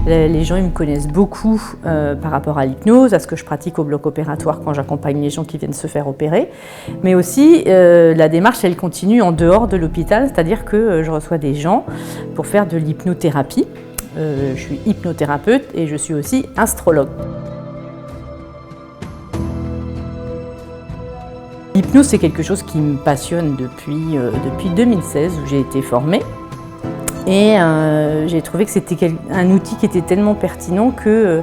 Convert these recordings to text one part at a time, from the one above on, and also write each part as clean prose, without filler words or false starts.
Les gens ils me connaissent beaucoup par rapport à l'hypnose, à ce que je pratique au bloc opératoire quand j'accompagne les gens qui viennent se faire opérer. Mais aussi, la démarche, elle continue en dehors de l'hôpital, c'est-à-dire que je reçois des gens pour faire de l'hypnothérapie. Je suis hypnothérapeute et je suis aussi astrologue. L'hypnose, c'est quelque chose qui me passionne depuis 2016 où j'ai été formée. Et j'ai trouvé que c'était un outil qui était tellement pertinent que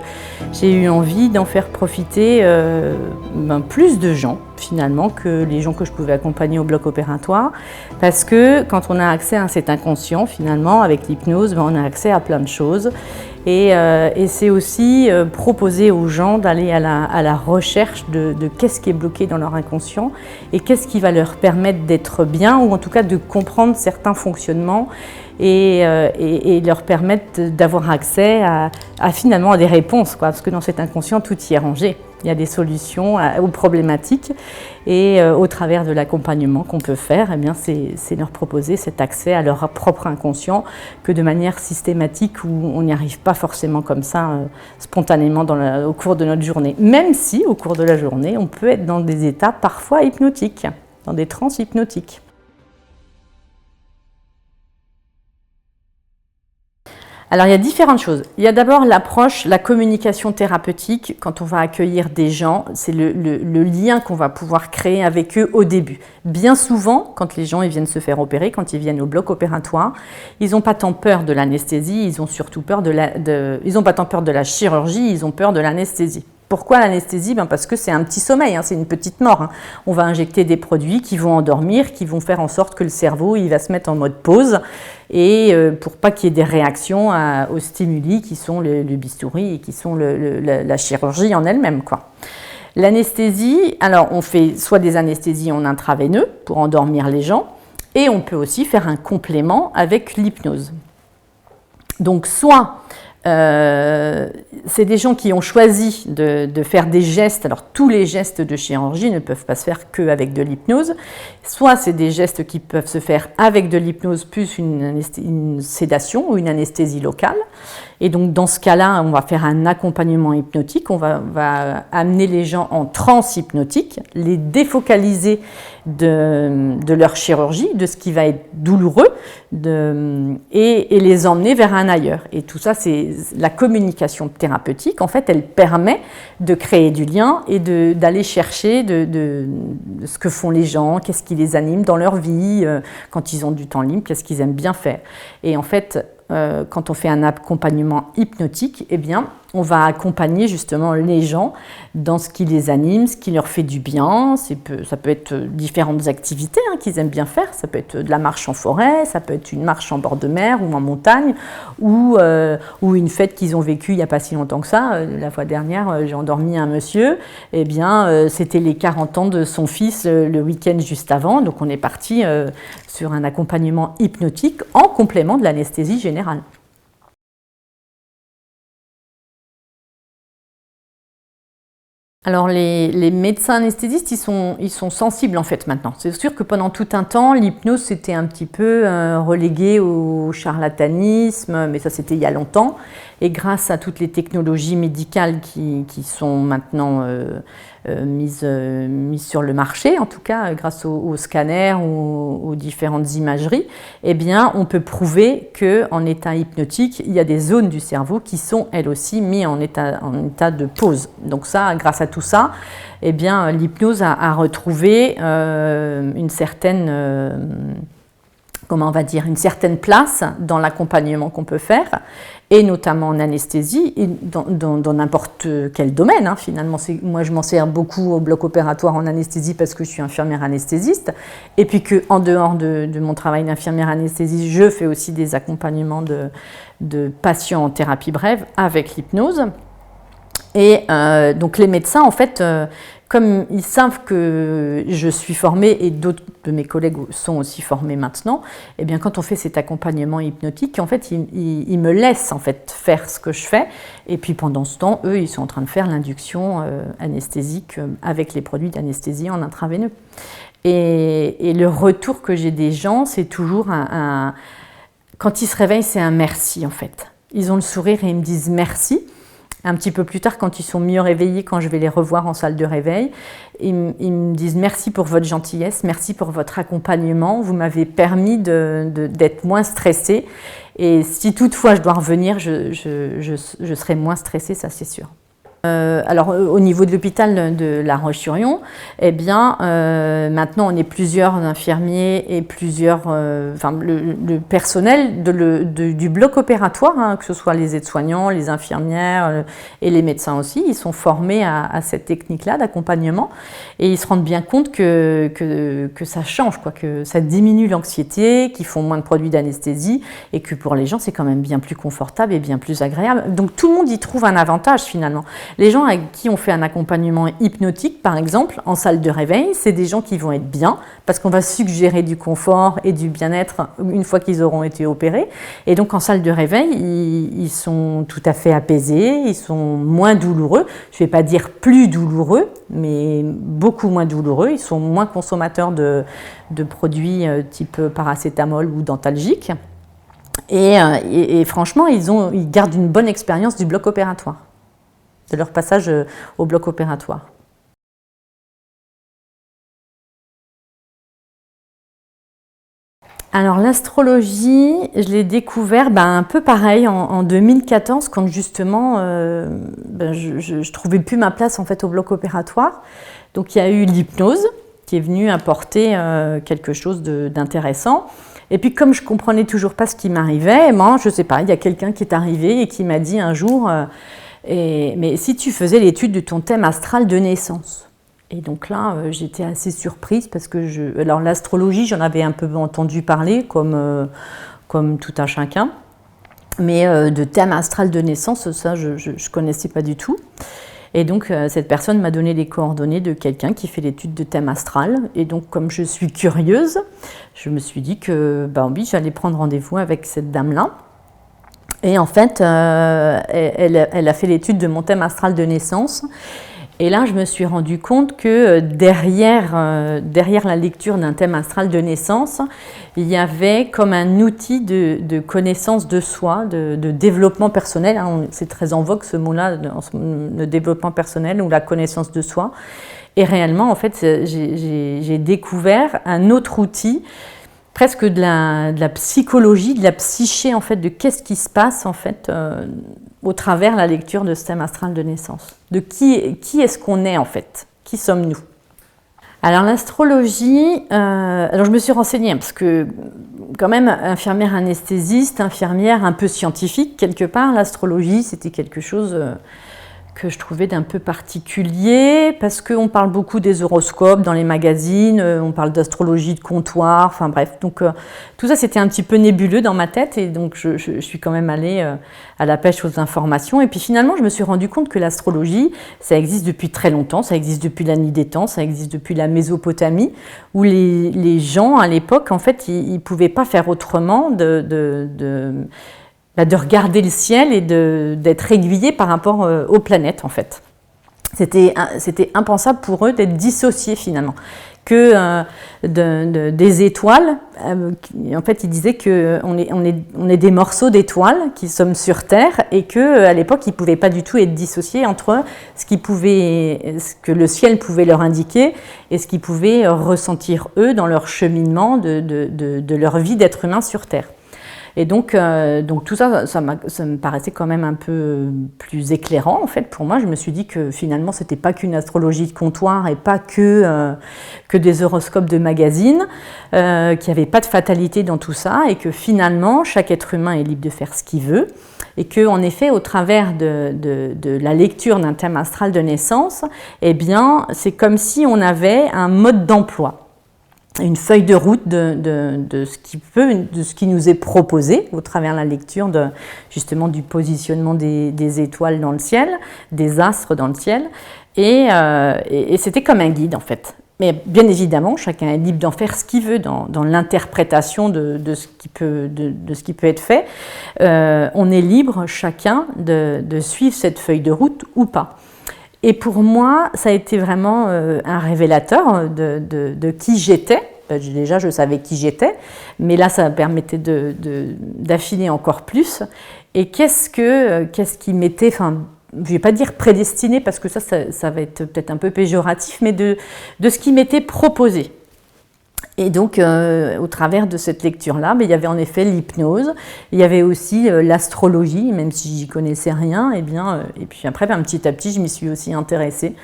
j'ai eu envie d'en faire profiter plus de gens finalement que les gens que je pouvais accompagner au bloc opératoire. Parce que quand on a accès à cet inconscient, finalement, avec l'hypnose, on a accès à plein de choses. Et c'est aussi proposer aux gens d'aller à la recherche de qu'est-ce qui est bloqué dans leur inconscient et qu'est-ce qui va leur permettre d'être bien ou en tout cas de comprendre certains fonctionnements et leur permettre d'avoir accès finalement à des réponses, quoi, parce que dans cet inconscient, tout y est rangé. Il y a des solutions aux problématiques et au travers de l'accompagnement qu'on peut faire, eh bien, c'est leur proposer cet accès à leur propre inconscient que de manière systématique où on n'y arrive pas forcément comme ça spontanément au cours de notre journée. Même si au cours de la journée, on peut être dans des états parfois hypnotiques, dans des transes hypnotiques. Alors il y a différentes choses. Il y a d'abord l'approche, la communication thérapeutique. Quand on va accueillir des gens, c'est le lien qu'on va pouvoir créer avec eux au début. Bien souvent, quand les gens ils viennent se faire opérer, quand ils viennent au bloc opératoire, ils n'ont pas tant peur de l'anesthésie, ils ont surtout peur ils n'ont pas tant peur de la chirurgie, ils ont peur de l'anesthésie. Pourquoi l'anesthésie? Parce que c'est un petit sommeil, c'est une petite mort. On va injecter des produits qui vont endormir, qui vont faire en sorte que le cerveau il va se mettre en mode pause et pour pas qu'il y ait des réactions aux stimuli qui sont le bistouri et qui sont la chirurgie en elle-même, quoi. L'anesthésie, alors on fait soit des anesthésies en intraveineux pour endormir les gens et on peut aussi faire un complément avec l'hypnose. Donc soit c'est des gens qui ont choisi de faire des gestes, alors tous les gestes de chirurgie ne peuvent pas se faire qu'avec de l'hypnose, soit c'est des gestes qui peuvent se faire avec de l'hypnose plus une sédation ou une anesthésie locale, et donc dans ce cas-là, on va faire un accompagnement hypnotique, on va amener les gens en transe hypnotique, les défocaliser de leur chirurgie, de ce qui va être douloureux, et les emmener vers un ailleurs. Et tout ça, c'est la communication thérapeutique. En fait, elle permet de créer du lien et d'aller chercher de ce que font les gens, qu'est-ce qui les anime dans leur vie, quand ils ont du temps libre, qu'est-ce qu'ils aiment bien faire. Et en fait, quand on fait un accompagnement hypnotique, eh bien, on va accompagner justement les gens dans ce qui les anime, ce qui leur fait du bien. Ça peut être différentes activités qu'ils aiment bien faire. Ça peut être de la marche en forêt, ça peut être une marche en bord de mer ou en montagne, ou une fête qu'ils ont vécue il n'y a pas si longtemps que ça. La fois dernière, j'ai endormi un monsieur. Eh bien, c'était les 40 ans de son fils le week-end juste avant. Donc, on est parti sur un accompagnement hypnotique en complément de l'anesthésie générale. Alors les médecins anesthésistes, ils sont sensibles en fait maintenant. C'est sûr que pendant tout un temps, l'hypnose c'était un petit peu relégué au charlatanisme, mais ça c'était il y a longtemps. Et grâce à toutes les technologies médicales qui sont maintenant mises sur le marché, en tout cas grâce aux scanners ou aux différentes imageries, eh bien on peut prouver qu'en état hypnotique, il y a des zones du cerveau qui sont elles aussi mises en état de pause. Donc ça, grâce à tout ça, eh bien l'hypnose a retrouvé une certaine une certaine place dans l'accompagnement qu'on peut faire, et notamment en anesthésie, et dans n'importe quel domaine. Finalement, moi, je m'en sers beaucoup au bloc opératoire en anesthésie parce que je suis infirmière anesthésiste, et puis qu'en dehors de mon travail d'infirmière anesthésiste, je fais aussi des accompagnements de patients en thérapie brève avec l'hypnose. Et donc les médecins, en fait, comme ils savent que je suis formée et d'autres de mes collègues sont aussi formés maintenant, eh bien quand on fait cet accompagnement hypnotique, en fait, ils me laissent en fait faire ce que je fais. Et puis pendant ce temps, eux, ils sont en train de faire l'induction anesthésique avec les produits d'anesthésie en intraveineux. Et le retour que j'ai des gens, c'est toujours quand ils se réveillent, c'est un merci en fait. ils ont le sourire et ils me disent merci. Un petit peu plus tard, quand ils sont mieux réveillés, quand je vais les revoir en salle de réveil, ils me disent merci pour votre gentillesse, merci pour votre accompagnement, vous m'avez permis d'être moins stressée. Et si toutefois je dois revenir, je serai moins stressée, ça c'est sûr. Alors au niveau de l'hôpital de La Roche-sur-Yon, eh bien maintenant on est plusieurs infirmiers et plusieurs, le personnel du bloc opératoire, hein, que ce soit les aides-soignants, les infirmières et les médecins aussi, ils sont formés à cette technique-là d'accompagnement et ils se rendent bien compte que ça change, quoi, que ça diminue l'anxiété, qu'ils font moins de produits d'anesthésie et que pour les gens c'est quand même bien plus confortable et bien plus agréable. Donc tout le monde y trouve un avantage finalement. Les gens avec qui on fait un accompagnement hypnotique, par exemple, en salle de réveil, c'est des gens qui vont être bien, parce qu'on va suggérer du confort et du bien-être une fois qu'ils auront été opérés. Et donc en salle de réveil, ils sont tout à fait apaisés, ils sont moins douloureux. Je ne vais pas dire plus douloureux, mais beaucoup moins douloureux. Ils sont moins consommateurs de produits type paracétamol ou dentalgique. Et franchement, ils gardent une bonne expérience du bloc opératoire, de leur passage au bloc opératoire. Alors l'astrologie, je l'ai découvert un peu pareil en 2014 quand justement je trouvais plus ma place en fait au bloc opératoire. Donc il y a eu l'hypnose qui est venue apporter quelque chose d'intéressant. Et puis comme je comprenais toujours pas ce qui m'arrivait, moi je sais pas, il y a quelqu'un qui est arrivé et qui m'a dit un jour mais si tu faisais l'étude de ton thème astral de naissance. Et donc là, j'étais assez surprise parce que alors l'astrologie, j'en avais un peu entendu parler comme tout un chacun. Mais de thème astral de naissance, ça, je ne connaissais pas du tout. Et donc, cette personne m'a donné les coordonnées de quelqu'un qui fait l'étude de thème astral. Et donc, comme je suis curieuse, je me suis dit que oui, j'allais prendre rendez-vous avec cette dame-là. Et en fait, elle a fait l'étude de mon thème astral de naissance. Et là, je me suis rendu compte que derrière la lecture d'un thème astral de naissance, il y avait comme un outil de connaissance de soi, de développement personnel. Hein, c'est très en vogue ce mot-là, le développement personnel ou la connaissance de soi. Et réellement, en fait, j'ai découvert un autre outil, presque de la psychologie, de la psyché, en fait, de qu'est-ce qui se passe, en fait, au travers la lecture de ce thème astral de naissance. De qui est-ce qu'on est, en fait? Qui sommes-nous? Alors, l'astrologie, alors je me suis renseignée, parce que, quand même, infirmière anesthésiste, infirmière un peu scientifique, quelque part, l'astrologie, c'était quelque chose que je trouvais d'un peu particulier, parce qu'on parle beaucoup des horoscopes dans les magazines, on parle d'astrologie de comptoir, enfin bref. Donc tout ça c'était un petit peu nébuleux dans ma tête et donc je suis quand même allée à la pêche aux informations. Et puis finalement je me suis rendu compte que l'astrologie, ça existe depuis très longtemps, ça existe depuis la nuit des temps, ça existe depuis la Mésopotamie, où les gens à l'époque, en fait, ils pouvaient pas faire autrement de regarder le ciel et d'être aiguillés par rapport aux planètes, en fait. C'était impensable pour eux d'être dissociés, finalement. Que des étoiles, en fait, ils disaient qu'on est des morceaux d'étoiles qui sommes sur Terre et qu'à l'époque, ils ne pouvaient pas du tout être dissociés entre ce que le ciel pouvait leur indiquer et ce qu'ils pouvaient ressentir, eux, dans leur cheminement de leur vie d'être humain sur Terre. Et donc tout ça, ça me paraissait quand même un peu plus éclairant en fait pour moi. Je me suis dit que finalement c'était pas qu'une astrologie de comptoir et pas que des horoscopes de magazine, qu'il n'y avait pas de fatalité dans tout ça et que finalement chaque être humain est libre de faire ce qu'il veut et que en effet au travers de la lecture d'un thème astral de naissance, eh bien c'est comme si on avait un mode d'emploi, une feuille de route de ce qui nous est proposé au travers de la lecture justement du positionnement des étoiles dans le ciel, des astres dans le ciel, et c'était comme un guide en fait. Mais bien évidemment, chacun est libre d'en faire ce qu'il veut dans l'interprétation de ce qui peut être fait. On est libre chacun de suivre cette feuille de route ou pas. Et pour moi, ça a été vraiment un révélateur de qui j'étais. Déjà, je savais qui j'étais, mais là, ça me permettait d'affiner encore plus. Et qu'est-ce qui m'était, enfin, je ne vais pas dire prédestiné parce que ça va être peut-être un peu péjoratif, mais de ce qui m'était proposé. Et donc, au travers de cette lecture-là, il y avait en effet l'hypnose, il y avait aussi l'astrologie, même si j'y connaissais rien, et puis après, petit à petit, je m'y suis aussi intéressée.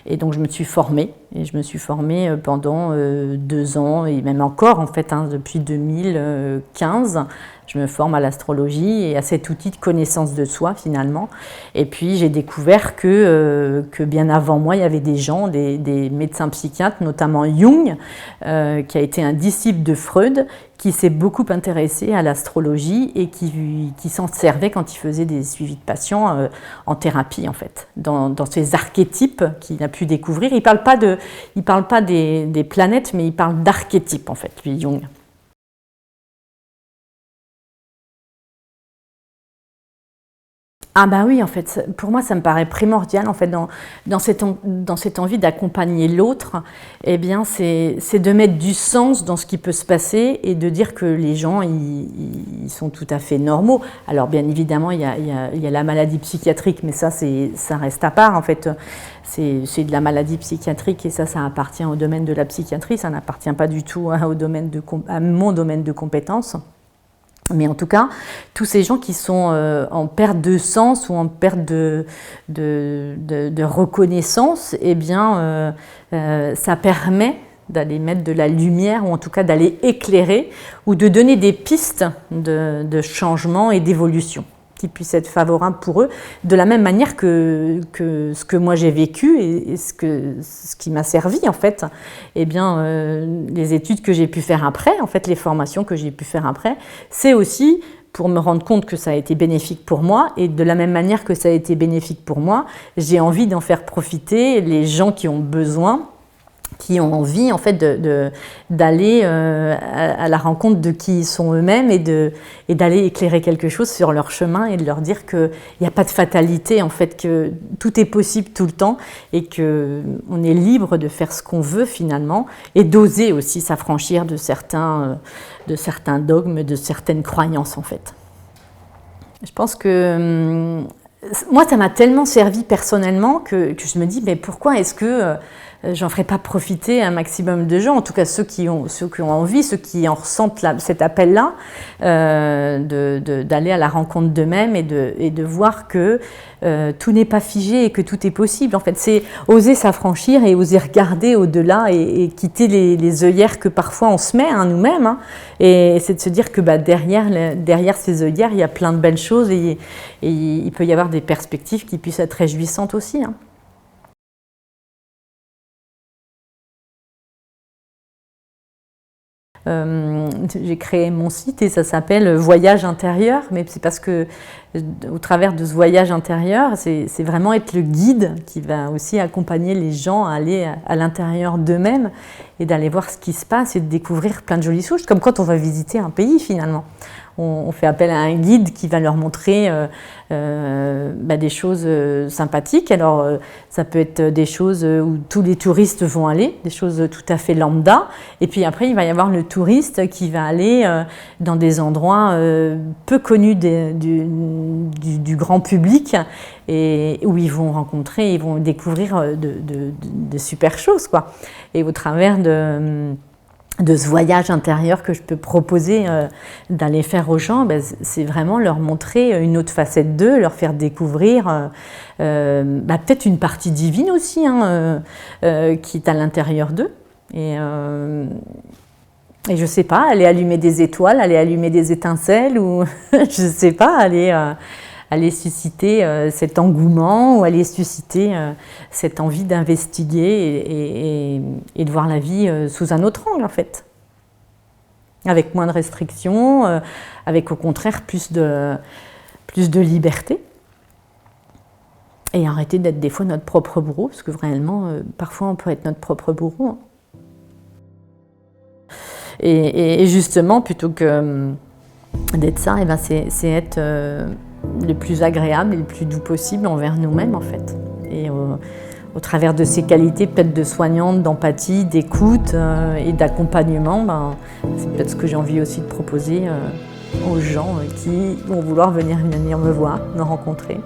Et donc, je me suis formée, et je me suis formée pendant 2 ans, et même encore, en fait, depuis 2015, je me forme à l'astrologie et à cet outil de connaissance de soi, finalement. Et puis, j'ai découvert que bien avant moi, il y avait des gens, des médecins psychiatres, notamment Jung, qui a été un disciple de Freud, qui s'est beaucoup intéressé à l'astrologie et qui s'en servait quand il faisait des suivis de patients en thérapie, en fait, dans ces archétypes qu'il a pu découvrir. Il parle pas des planètes, mais il parle d'archétypes, en fait, lui, Jung. Ah bah oui, en fait, pour moi, ça me paraît primordial, en fait, dans cette envie d'accompagner l'autre, eh bien, c'est de mettre du sens dans ce qui peut se passer et de dire que les gens, ils sont tout à fait normaux. Alors, bien évidemment, il y a la maladie psychiatrique, mais ça reste à part, en fait. C'est de la maladie psychiatrique et ça appartient au domaine de la psychiatrie, ça n'appartient pas du tout à mon domaine de compétences. Mais en tout cas, tous ces gens qui sont en perte de sens ou en perte de reconnaissance, eh bien, ça permet d'aller mettre de la lumière ou en tout cas d'aller éclairer ou de donner des pistes de changement et d'évolution qui puissent être favorables pour eux, de la même manière que ce que moi j'ai vécu et ce qui m'a servi en fait. Eh bien, les études que j'ai pu faire après, en fait, les formations que j'ai pu faire après, c'est aussi pour me rendre compte que ça a été bénéfique pour moi et de la même manière que ça a été bénéfique pour moi, j'ai envie d'en faire profiter les gens qui ont besoin, qui ont envie en fait d'aller à la rencontre de qui ils sont eux-mêmes et d'aller éclairer quelque chose sur leur chemin et de leur dire qu'il n'y a pas de fatalité, en fait, que tout est possible tout le temps et qu'on est libre de faire ce qu'on veut finalement et d'oser aussi s'affranchir de certains dogmes, de certaines croyances en fait. Je pense que moi ça m'a tellement servi personnellement que je me dis mais pourquoi est-ce que j'en ferai pas profiter un maximum de gens, en tout cas ceux qui ont envie, ceux qui en ressentent cet appel-là, d'aller à la rencontre d'eux-mêmes et de voir que tout n'est pas figé et que tout est possible. En fait, c'est oser s'affranchir et oser regarder au-delà et quitter les œillères que parfois on se met nous-mêmes. Hein, et c'est de se dire que derrière ces œillères, il y a plein de belles choses et il peut y avoir des perspectives qui puissent être réjouissantes aussi. Hein. J'ai créé mon site et ça s'appelle Voyage intérieur, mais c'est parce que au travers de ce voyage intérieur, c'est vraiment être le guide qui va aussi accompagner les gens à aller à l'intérieur d'eux-mêmes et d'aller voir ce qui se passe et de découvrir plein de jolies choses, comme quand on va visiter un pays finalement. On fait appel à un guide qui va leur montrer des choses sympathiques. Alors, ça peut être des choses où tous les touristes vont aller, des choses tout à fait lambda. Et puis après, il va y avoir le touriste qui va aller dans des endroits peu connus du grand public et où ils vont rencontrer, ils vont découvrir de super choses, quoi. Et au travers de ce voyage intérieur que je peux proposer d'aller faire aux gens, c'est vraiment leur montrer une autre facette d'eux, leur faire découvrir peut-être une partie divine aussi hein, qui est à l'intérieur d'eux. Et je ne sais pas, aller allumer des étoiles, aller allumer des étincelles ou je ne sais pas, aller susciter cet engouement ou aller susciter cette envie d'investiguer et de voir la vie sous un autre angle en fait. Avec moins de restrictions, avec au contraire plus de liberté. Et arrêter d'être des fois notre propre bourreau, parce que réellement, parfois on peut être notre propre bourreau. Hein. Et justement, plutôt que d'être ça, c'est être le plus agréable et le plus doux possible envers nous-mêmes en fait. Et au travers de ces qualités peut-être de soignante, d'empathie, d'écoute et d'accompagnement, c'est peut-être ce que j'ai envie aussi de proposer aux gens qui vont vouloir venir me voir, me rencontrer.